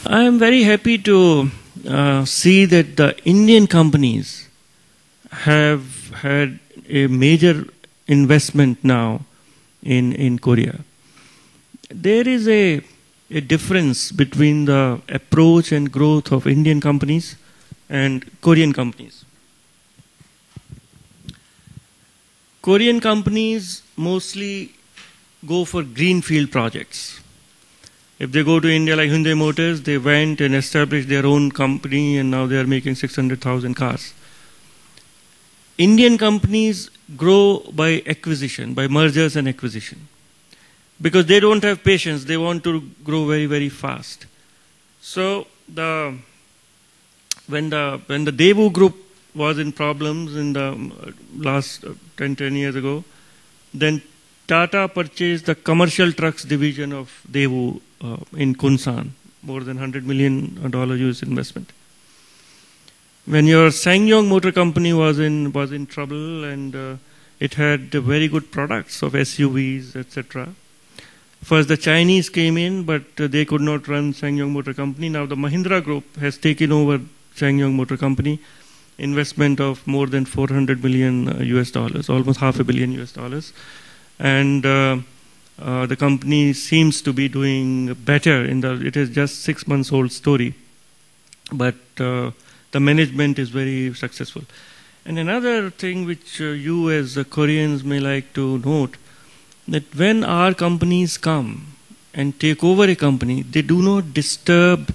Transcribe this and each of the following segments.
I am very happy to see that the Indian companies have had a major investment now in Korea. There is a difference between the approach and growth of Indian companies and Korean companies. Korean companies mostly go for greenfield projects. If they go to India like Hyundai Motors, they went and established their own company and now they are making 600,000 cars. Indian companies grow by acquisition, by mergers and acquisition. Because they don't have patience, they want to grow very, very fast. So when the Daewoo Group was in problems in the last 10 years ago, then Tata purchased the commercial trucks division of Daewoo in Kunsan, more than $100 million US investment. When your SsangYong Motor Company was in trouble and it had very good products of SUVs, etc. First the Chinese came in, but they could not run SsangYong Motor Company. Now the Mahindra Group has taken over SsangYong Motor Company, investment of more than $400 million US, almost $500 million US. And the company seems to be doing better. It is just 6 months old story, but the management is very successful. And another thing which you as Koreans may like to note, that when our companies come and take over a company, they do not disturb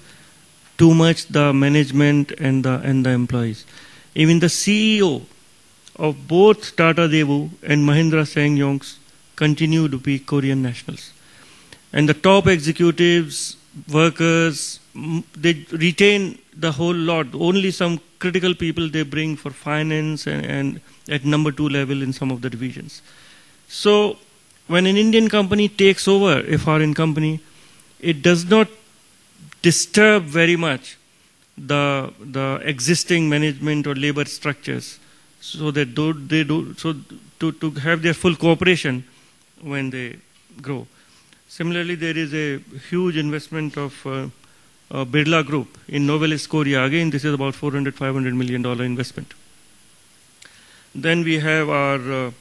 too much the management and the employees. Even the CEO of both Tata Daewoo and Mahindra SsangYongs continue to be Korean nationals. And the top executives, workers, they retain the whole lot. Only some critical people they bring for finance and at number 2 level in some of the divisions. So when an Indian company takes over a foreign company, it does not disturb very much the existing management or labor structures, so that to have their full cooperation when they grow. Similarly, there is a huge investment of Birla Group in Novelis, Korea. Again, this is about $400–500 million investment. Then we have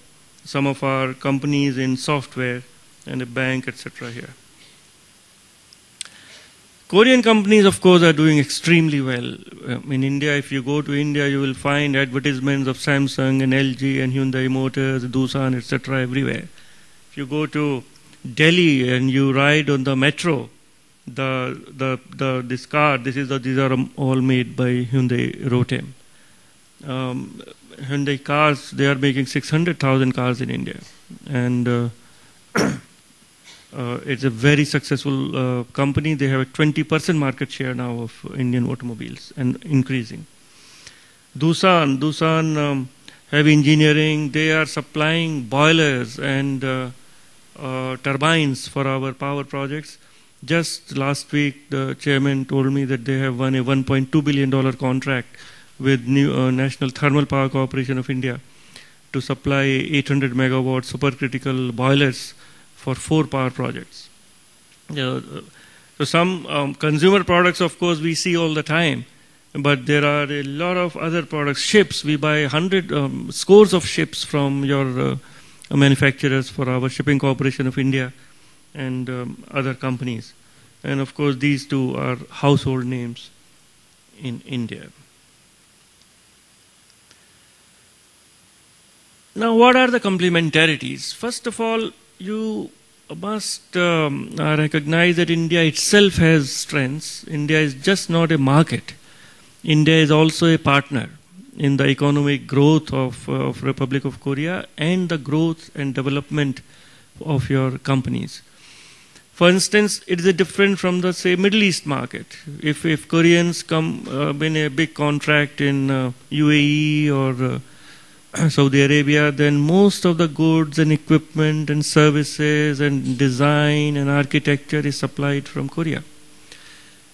some of our companies in software and a bank, etc. here. Korean companies, of course, are doing extremely well. In India, if you go to India, you will find advertisements of Samsung and LG and Hyundai Motors, Doosan, etc. everywhere. If you go to Delhi and you ride on the metro, these are all made by Hyundai Rotem. Hyundai cars, they are making 600,000 cars in India, and it's a very successful company. They have a 20% market share now of Indian automobiles and increasing. Doosan have engineering. They are supplying boilers and turbines for our power projects. Just last week, the chairman told me that they have won a $1.2 billion contract with National Thermal Power Corporation of India to supply 800 megawatt supercritical boilers for 4 power projects. So some consumer products, of course, we see all the time, but there are a lot of other products. Ships, we buy scores of ships from your manufacturers for our Shipping Corporation of India and other companies. And of course, these two are household names in India. Now, what are the complementarities? First of all, you must recognize that India itself has strengths. India is just not a market. India is also a partner in the economic growth of Republic of Korea and the growth and development of your companies. For instance, it is different from the, say, Middle East market. If Koreans come win a big contract in UAE or Saudi Arabia, then most of the goods and equipment and services and design and architecture is supplied from Korea.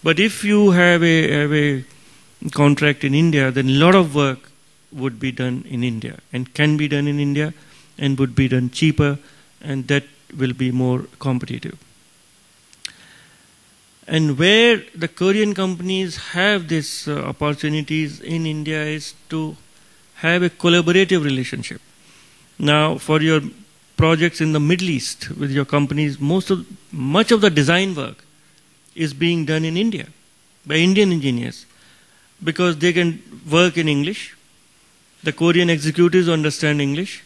But if you have a contract in India, then a lot of work would be done in India and can be done in India and would be done cheaper, and that will be more competitive. And where the Korean companies have these opportunities in India is to have a collaborative relationship. Now, for your projects in the Middle East with your companies, much of the design work is being done in India by Indian engineers because they can work in English. The Korean executives understand English.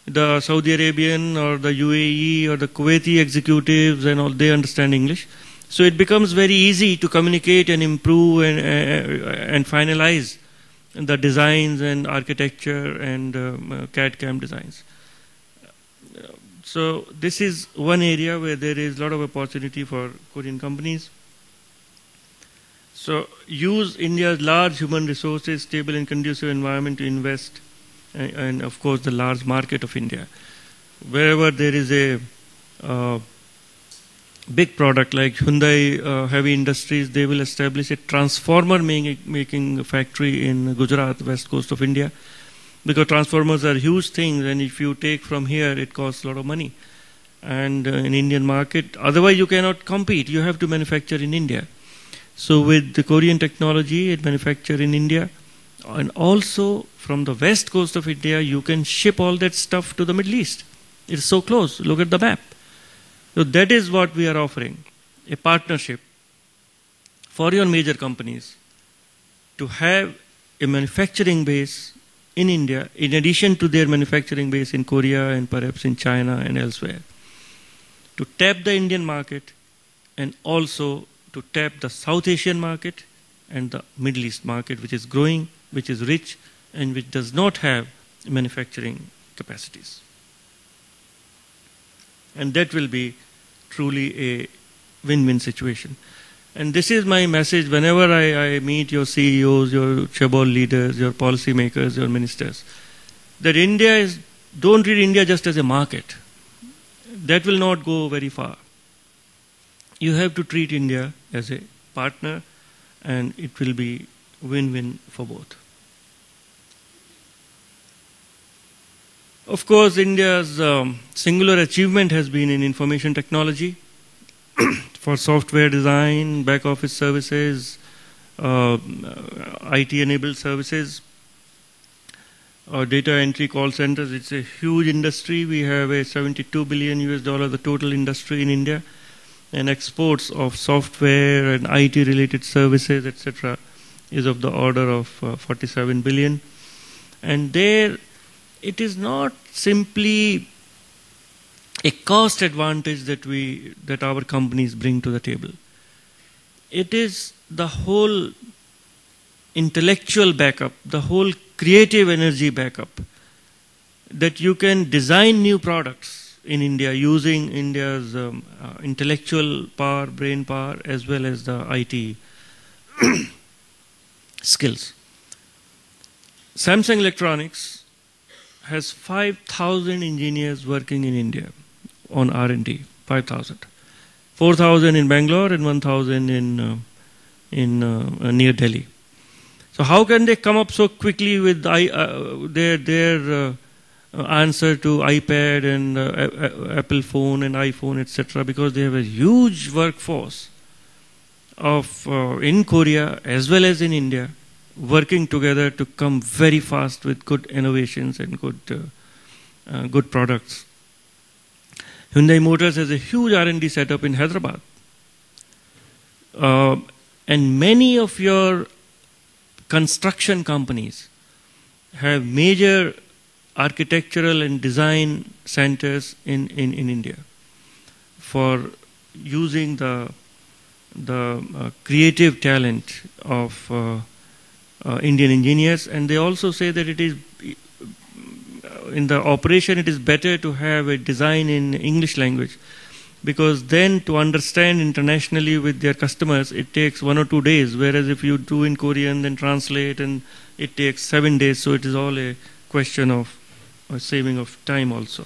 The Saudi Arabian or the UAE or the Kuwaiti executives and all, they understand English. So it becomes very easy to communicate and improve and finalize the designs and architecture and CAD/CAM designs. So this is one area where there is a lot of opportunity for Korean companies. So use India's large human resources, stable and conducive environment to invest, and of course the large market of India. Wherever there is a big product like Hyundai Heavy Industries, they will establish a transformer making factory in Gujarat, west coast of India, because transformers are huge things, and if you take from here, it costs a lot of money. And in Indian market, otherwise you cannot compete. You have to manufacture in India. So with the Korean technology, it manufacture in India, and also from the west coast of India, you can ship all that stuff to the Middle East. It's so close. Look at the map. So that is what we are offering, a partnership for your major companies to have a manufacturing base in India, in addition to their manufacturing base in Korea and perhaps in China and elsewhere, to tap the Indian market and also to tap the South Asian market and the Middle East market, which is growing, which is rich, and which does not have manufacturing capacities. And that will be truly a win-win situation. And this is my message whenever I meet your CEOs, your chaebol leaders, your policymakers, your ministers, that don't read India just as a market. That will not go very far. You have to treat India as a partner, and it will be win-win for both. Of course, India's singular achievement has been in information technology for software design, back office services, IT-enabled services, data entry call centers. It's a huge industry. We have a $72 billion the total industry in India, and exports of software and IT-related services, etc., is of the order of 47 billion. And there, it is not simply a cost advantage that our companies bring to the table. It is the whole intellectual backup, the whole creative energy backup, that you can design new products in India using India's intellectual power, brain power, as well as the IT skills. Samsung Electronics has 5,000 engineers working in India on R&D, 5,000. 4,000 in Bangalore and 1,000 in near Delhi. So how can they come up so quickly with their answer to iPad and Apple phone and iPhone, etc.? Because they have a huge workforce of in Korea as well as in India, working together to come very fast with good innovations and good products. Hyundai Motors has a huge R&D setup in Hyderabad. And many of your construction companies have major architectural and design centers in India for using the creative talent of Indian engineers. And they also say that it is in the operation it is better to have a design in English language, because then to understand internationally with their customers it takes 1 or 2 days, whereas if you do in Korean then translate and it takes 7 days. So it is all a question of saving of time also.